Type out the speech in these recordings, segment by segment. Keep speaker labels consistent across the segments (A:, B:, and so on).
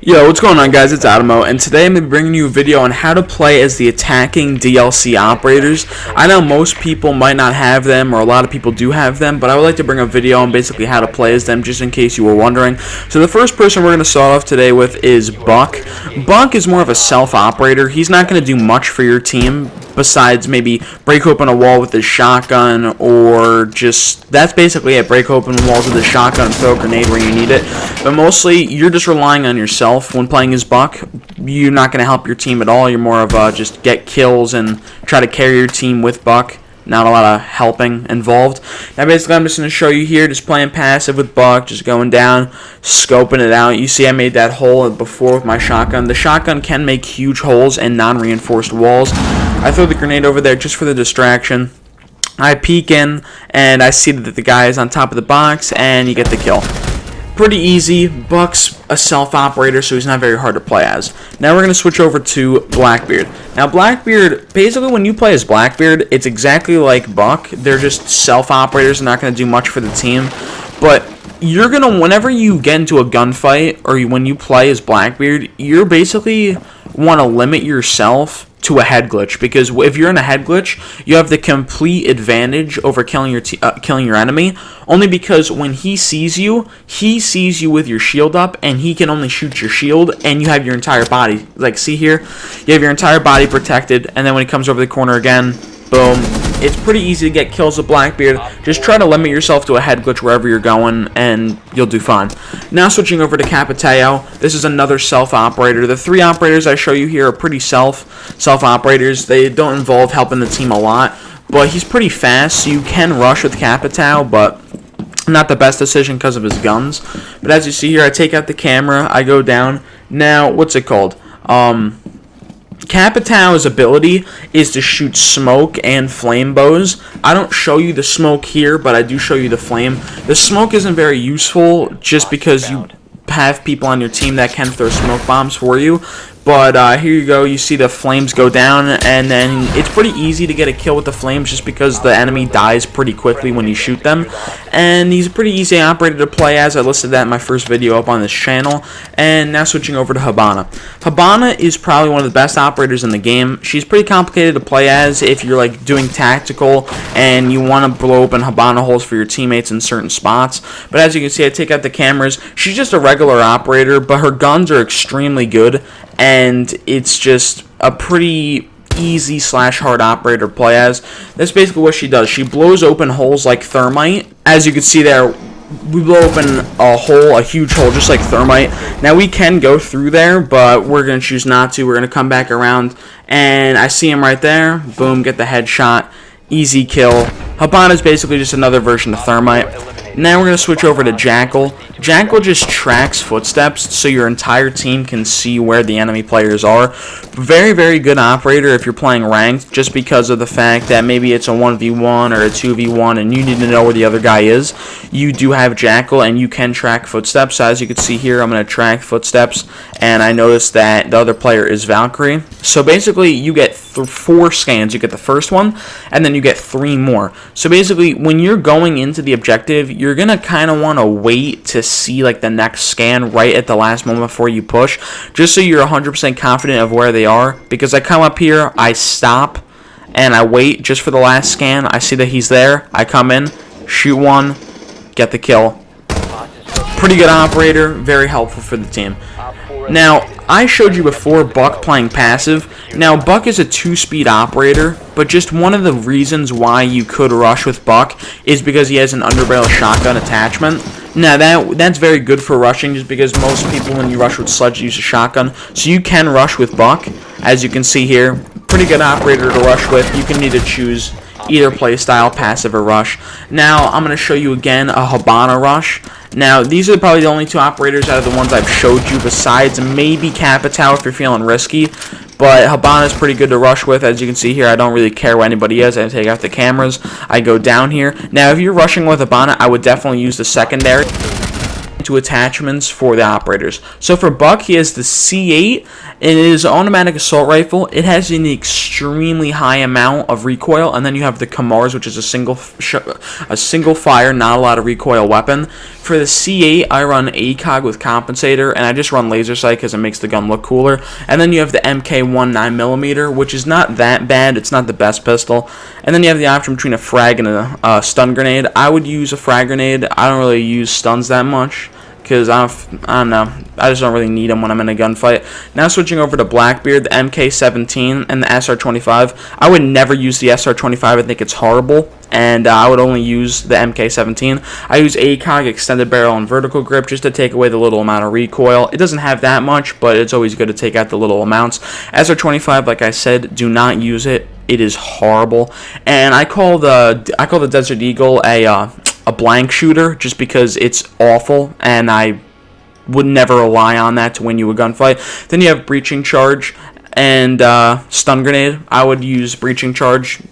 A: Yo, what's going on, guys? It's Adamo, and today I'm going to be bringing you a video on how to play as the attacking DLC operators. I know most people might not have them, or a lot of people do have them, but I would like to bring a video on basically how to play as them, just in case you were wondering. So the first person we're going to start off today with is Buck. Buck is more of a self-operator. He's not going to do much for your team, besides maybe break open a wall with his shotgun, or just, that's basically it, break open walls with his shotgun and throw a grenade where you need it. But mostly, you're just relying on yourself when playing as Buck. You're not going to help your team at all. You're more of a just get kills and try to carry your team with Buck. Not a lot of helping involved. Now basically I'm just going to show you here, just playing passive with Buck, just going down, scoping it out. You see I made that hole before with my shotgun. The shotgun can make huge holes and non-reinforced walls. I throw the grenade over there just for the distraction. I peek in, and I see that the guy is on top of the box, and you get the kill. Pretty easy. Buck's a self-operator, so he's not very hard to play as. Now we're going to switch over to Blackbeard. Now Blackbeard, basically when you play as Blackbeard, it's exactly like Buck. They're just self-operators, not going to do much for the team. But you're going to, whenever you get into a gunfight, or when you play as Blackbeard, you're basically want to limit yourself to a head glitch, because if you're in a head glitch, you have the complete advantage over killing your enemy, only because when he sees you with your shield up, and he can only shoot your shield, and you have your entire body, like see here, you have your entire body protected, and then when he comes over the corner again, boom. It's pretty easy to get kills with Blackbeard. Just try to limit yourself to a head glitch wherever you're going, and you'll do fine. Now switching over to Capitao. This is another self-operator. The three operators I show you here are pretty self-operators. They don't involve helping the team a lot, but he's pretty fast, so you can rush with Capitao, but not the best decision because of his guns. But as you see here, I take out the camera, I go down. Now, what's it called? Capitao's ability is to shoot smoke and flame bows. I don't show you the smoke here, but I do show you the flame. The smoke isn't very useful just because you have people on your team that can throw smoke bombs for you. But here you go, you see the flames go down, and then it's pretty easy to get a kill with the flames just because the enemy dies pretty quickly when you shoot them. And he's a pretty easy operator to play as. I listed that in my first video up on this channel. And now switching over to Hibana. Hibana is probably one of the best operators in the game. She's pretty complicated to play as if you're like doing tactical and you want to blow open Hibana holes for your teammates in certain spots. But as you can see, I take out the cameras. She's just a regular operator, but her guns are extremely good. And it's just a pretty easy / hard operator to play as. That's basically what she does. She blows open holes like thermite. As you can see there, we blow open a huge hole just like thermite. Now we can go through there, but we're going to choose not to. We're going to come back around, and I see him right there. Boom, get the headshot. Easy kill. Hibana is basically just another version of thermite. Now we're going to switch over to Jackal. Jackal just tracks footsteps so your entire team can see where the enemy players are. Very, very good operator if you're playing ranked, just because of the fact that maybe it's a 1v1 or a 2v1 and you need to know where the other guy is. You do have Jackal and you can track footsteps. So as you can see here, I'm going to track footsteps, and I noticed that the other player is Valkyrie. So basically you get 4 scans. You get the first one, and then you get 3 more. So basically when you're going into the objective, you're going to kind of want to wait to see like the next scan right at the last moment before you push, just so you're 100% confident of where they are. Because I come up here, I stop, and I wait just for the last scan. I see that he's there. I come in, shoot one, get the kill. Pretty good operator, very helpful for the team. Now, I showed you before Buck playing passive. Now, Buck is a 2-speed operator, but just one of the reasons why you could rush with Buck is because he has an underbarrel shotgun attachment. Now, that's very good for rushing, just because most people, when you rush with Sledge, use a shotgun. So you can rush with Buck, as you can see here. Pretty good operator to rush with. You can need to choose either playstyle, passive or rush. Now, I'm going to show you again a Hibana rush. Now, these are probably the only 2 operators out of the ones I've showed you, besides maybe Capitao if you're feeling risky. But Hibana is pretty good to rush with. As you can see here, I don't really care where anybody is. I take out the cameras. I go down here. Now, if you're rushing with Hibana, I would definitely use the secondary. to attachments for the operators. So for Buck, he has the C8. It is an automatic assault rifle. It has an extremely high amount of recoil, and then you have the Kamars, which is a single fire, not a lot of recoil weapon. For the C8, I run ACOG with compensator, and I just run laser sight because it makes the gun look cooler. And then you have the MK1 9mm, which is not that bad. It's not the best pistol. And then you have the option between a frag and a stun grenade. I would use a frag grenade. I don't really use stuns that much, because I don't know, I just don't really need them when I'm in a gunfight. Now switching over to Blackbeard, the MK17 and the SR25. I would never use the SR25. I think it's horrible, and I would only use the MK17. I use ACOG, extended barrel, and vertical grip just to take away the little amount of recoil. It doesn't have that much, but it's always good to take out the little amounts. SR25, like I said, do not use it. It is horrible, and I call the Desert Eagle a blank shooter just because it's awful, and I would never rely on that to win you a gunfight. Then you have breaching charge and stun grenade. I would use breaching charge.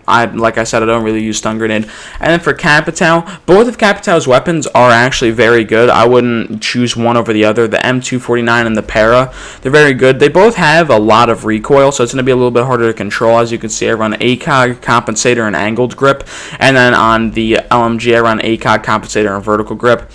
A: Like I said, I don't really use stun grenade. And then for Capitao, both of Capitao's weapons are actually very good. I wouldn't choose one over the other. The M249 and the Para, they're very good. They both have a lot of recoil, so it's going to be a little bit harder to control. As you can see, I run ACOG, compensator, and angled grip. And then on the LMG, I run ACOG, compensator, and vertical grip.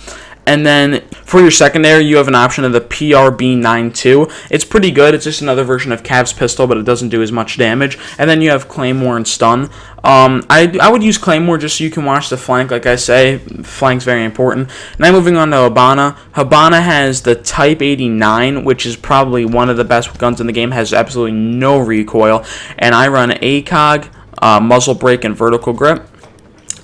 A: And then for your secondary, you have an option of the PRB-92. It's pretty good. It's just another version of Cav's pistol, but it doesn't do as much damage. And then you have Claymore and Stun. I would use Claymore just so you can watch the flank. Like I say, flank's very important. Now moving on to Habana. Habana has the Type 89, which is probably one of the best guns in the game. Has absolutely no recoil. And I run ACOG, muzzle brake, and vertical grip.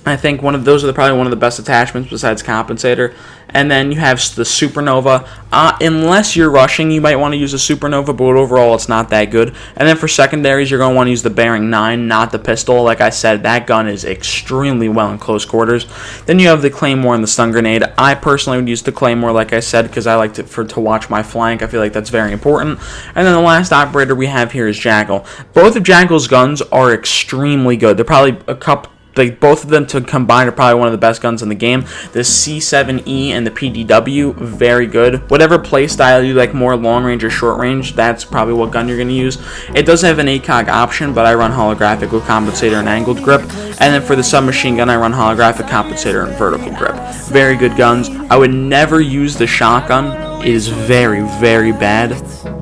A: I think those are probably one of the best attachments besides compensator. And then you have the Supernova. Unless you're rushing, you might want to use a Supernova, but overall it's not that good. And then for secondaries, you're going to want to use the Bearing 9, not the pistol. Like I said, that gun is extremely well in close quarters. Then you have the Claymore and the stun grenade. I personally would use the Claymore, like I said, because I like to watch my flank. I feel like that's very important. And then the last operator we have here is Jackal. Both of Jackal's guns are extremely good. They're probably both of them to combine are probably one of the best guns in the game. The C7E and the PDW, very good. Whatever play style you like, more long range or short range, that's probably what gun you're going to use. It does have an ACOG option, but I run holographic with compensator and angled grip. And then for the submachine gun, I run holographic, compensator, and vertical grip. Very good guns. I would never use the shotgun. It is very, very bad.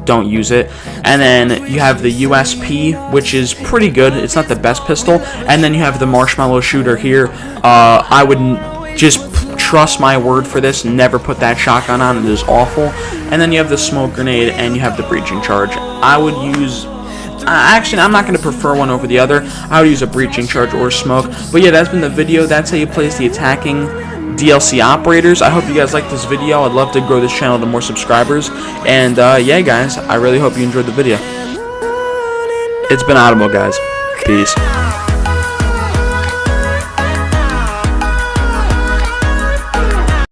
A: Don't use it. And then you have the USP, which is pretty good. It's not the best pistol. And then you have the Marshmallow Shooter here. I would just trust my word for this. Never put that shotgun on. It is awful. And then you have the Smoke Grenade, and you have the Breaching Charge. I would use... actually, I'm not going to prefer one over the other. I would use a Breaching Charge or Smoke. But yeah, that's been the video. That's how you place the attacking DLC operators. I hope you guys liked this video. I'd love to grow this channel to more subscribers. And yeah, guys, I really hope you enjoyed the video. It's been Audible, guys. Peace.